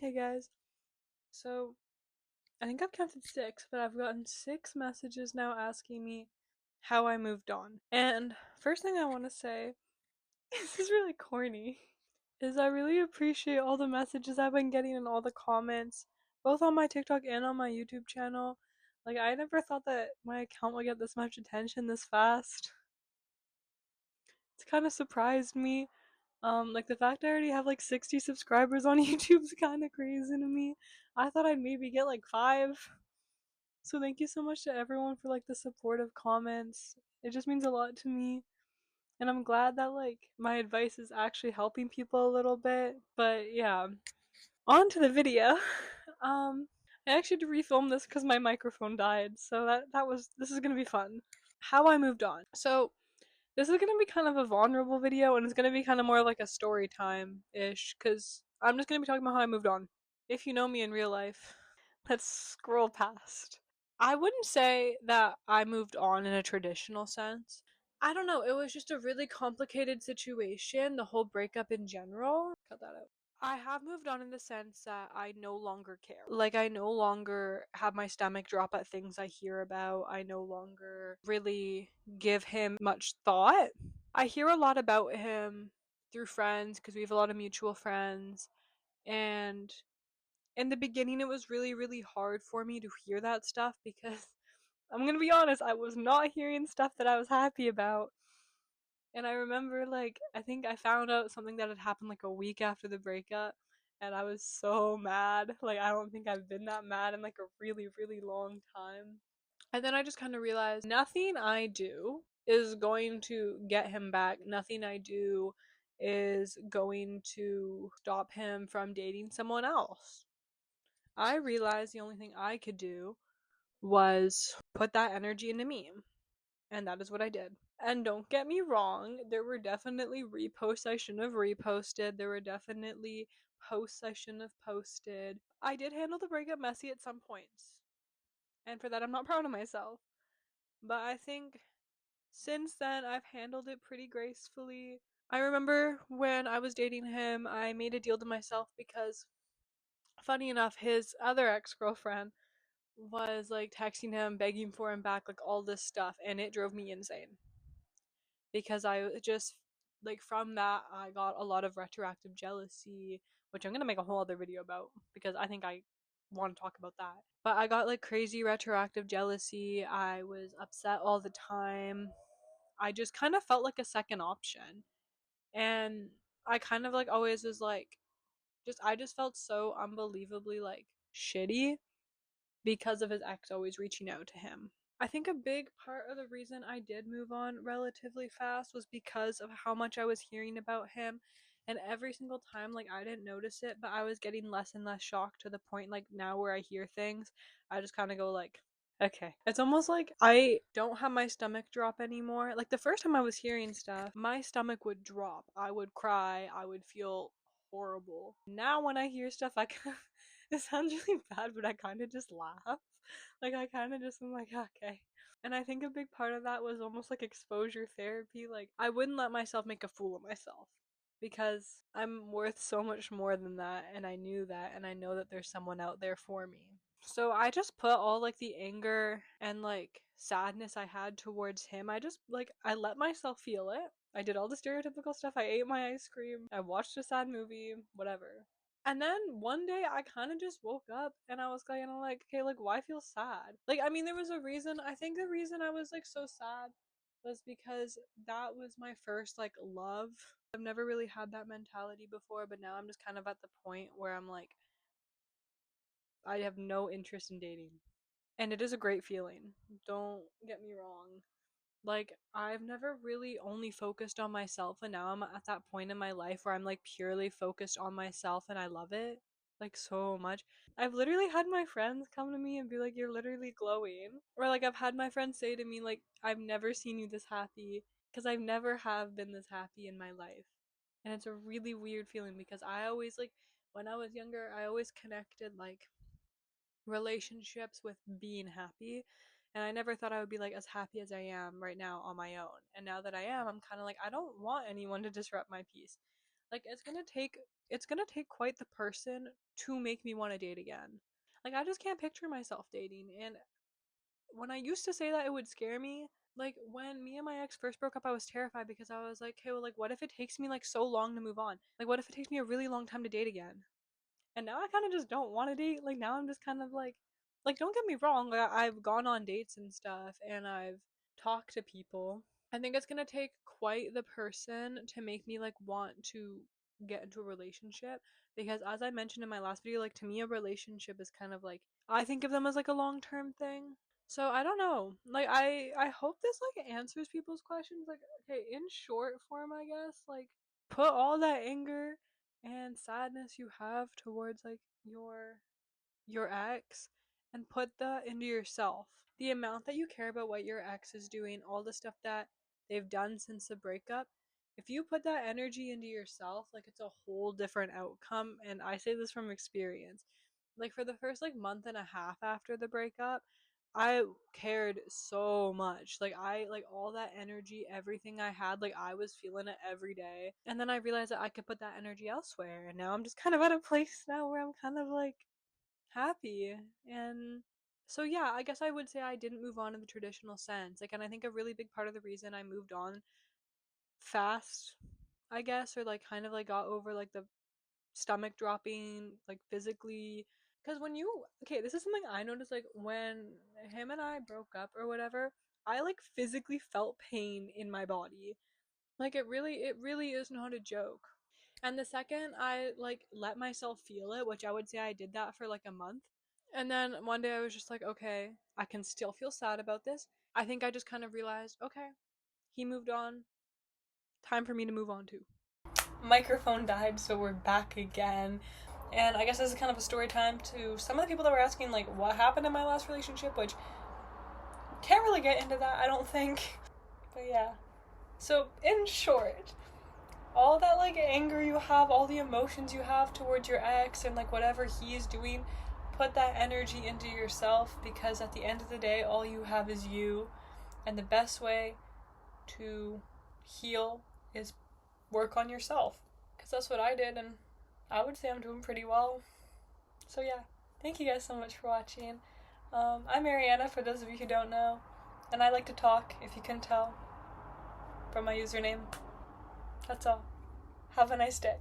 Hey guys, so I think I've counted 6, but I've gotten 6 messages now asking me how I moved on. And first thing I want to say, this is really corny, is I really appreciate all the messages I've been getting and all the comments, both on my TikTok and on my YouTube channel. Like, I never thought that my account would get this much attention this fast. It's kind of surprised me. Like the fact I already have like 60 subscribers on YouTube's kind of crazy to me. I thought I'd maybe get like 5. So thank you so much to everyone for like the supportive comments. It just means a lot to me. And I'm glad that like my advice is actually helping people a little bit. But yeah, on to the video. I actually had to refilm this because my microphone died. So this is gonna be fun. How I moved on. So this is gonna be kind of a vulnerable video, and it's gonna be kind of more like a story time ish, because I'm just gonna be talking about how I moved on. If you know me in real life, let's scroll past. I wouldn't say that I moved on in a traditional sense. I don't know, it was just a really complicated situation, the whole breakup in general. Cut that out. I have moved on in the sense that I no longer care. Like, I no longer have my stomach drop at things I hear about. I no longer really give him much thought. I hear a lot about him through friends because we have a lot of mutual friends. And in the beginning, it was really, really hard for me to hear that stuff because I'm gonna be honest, I was not hearing stuff that I was happy about. And I remember, like, I think I found out something that had happened like a week after the breakup, and I was so mad. Like, I don't think I've been that mad in like a really, really long time. And then I just kind of realized nothing I do is going to get him back. Nothing I do is going to stop him from dating someone else. I realized the only thing I could do was put that energy into me. And that is what I did. And don't get me wrong, there were definitely reposts I shouldn't have reposted. There were definitely posts I shouldn't have posted. I did handle the breakup messy at some points. And for that, I'm not proud of myself. But I think since then, I've handled it pretty gracefully. I remember when I was dating him, I made a deal to myself because, funny enough, his other ex girlfriend was like texting him, begging for him back, like all this stuff, and it drove me insane. Because I just, like, from that, I got a lot of retroactive jealousy, which I'm gonna make a whole other video about because I think I want to talk about that. But I got like crazy retroactive jealousy. I was upset all the time. I just kind of felt like a second option. And I kind of like always was like, I just felt so unbelievably like shitty because of his ex always reaching out to him. I think a big part of the reason I did move on relatively fast was because of how much I was hearing about him. And every single time, like, I didn't notice it, but I was getting less and less shocked to the point, like, now where I hear things, I just kind of go, like, okay. It's almost like I don't have my stomach drop anymore. Like, the first time I was hearing stuff, my stomach would drop. I would cry. I would feel horrible. Now when I hear stuff, it sounds really bad, but I kind of just laugh. Like, I kind of just am like, okay. And I think a big part of that was almost like exposure therapy. Like, I wouldn't let myself make a fool of myself because I'm worth so much more than that. And I knew that. And I know that there's someone out there for me. So I just put all like the anger and like sadness I had towards him. I let myself feel it. I did all the stereotypical stuff. I ate my ice cream. I watched a sad movie, whatever. And then one day I kind of just woke up and I was kind of like, okay, like, why feel sad? Like, I mean, there was a reason. I think the reason I was like so sad was because that was my first like love. I've never really had that mentality before, but now I'm just kind of at the point where I'm like, I have no interest in dating. And it is a great feeling. Don't get me wrong. Like, I've never really only focused on myself, and now I'm at that point in my life where I'm like purely focused on myself and I love it like so much. I've literally had my friends come to me and be like, "You're literally glowing." Or like I've had my friends say to me like, "I've never seen you this happy," because I've never have been this happy in my life. And it's a really weird feeling because I always like when I was younger, I always connected like relationships with being happy, and I never thought I would be like as happy as I am right now on my own. And now that I am, I'm kind of like, I don't want anyone to disrupt my peace. Like it's gonna take quite the person to make me want to date again. Like I just can't picture myself dating. And when I used to say that, it would scare me. Like when me and my ex first broke up, I was terrified because I was like, okay, well, like what if it takes me like so long to move on? Like what if it takes me a really long time to date again? And now I kind of just don't want to date. Like now I'm just kind of like don't get me wrong, like, I've gone on dates and stuff, and I've talked to people. I think it's gonna take quite the person to make me like want to get into a relationship, because as I mentioned in my last video, like to me a relationship is kind of like, I think of them as like a long-term thing. So I don't know. Like I hope this like answers people's questions. Like okay, in short form, I guess, like put all that anger and sadness you have towards like your ex and put that into yourself. The amount that you care about what your ex is doing, all the stuff that they've done since the breakup, if you put that energy into yourself, like it's a whole different outcome. And I say this from experience. Like for the first like month and a half after the breakup, I cared so much. Like I like all that energy, everything I had, like I was feeling it every day. And then I realized that I could put that energy elsewhere. And now I'm just kind of at a place now where I'm kind of like happy. And so yeah, I guess I would say I didn't move on in the traditional sense. Like, and I think a really big part of the reason I moved on fast, I guess, or like kind of like got over like the stomach dropping like physically, because when you, okay, this is something I noticed, like when him and I broke up or whatever, I like physically felt pain in my body. Like it really is not a joke. And the second I like let myself feel it, which I would say I did that for like a month, and then one day I was just like, okay, I can still feel sad about this. I think I just kind of realized, okay, he moved on. Time for me to move on too. Microphone died, so we're back again. And I guess this is kind of a story time to some of the people that were asking, like, what happened in my last relationship, which can't really get into that, I don't think. But yeah. So, in short, all that, like, anger you have, all the emotions you have towards your ex, and, like, whatever he's doing, put that energy into yourself, because at the end of the day, all you have is you. And the best way to heal is work on yourself. Because that's what I did, and I would say I'm doing pretty well. So yeah, thank you guys so much for watching. I'm Mariana, for those of you who don't know, and I like to talk, if you can tell from my username. That's all. Have a nice day.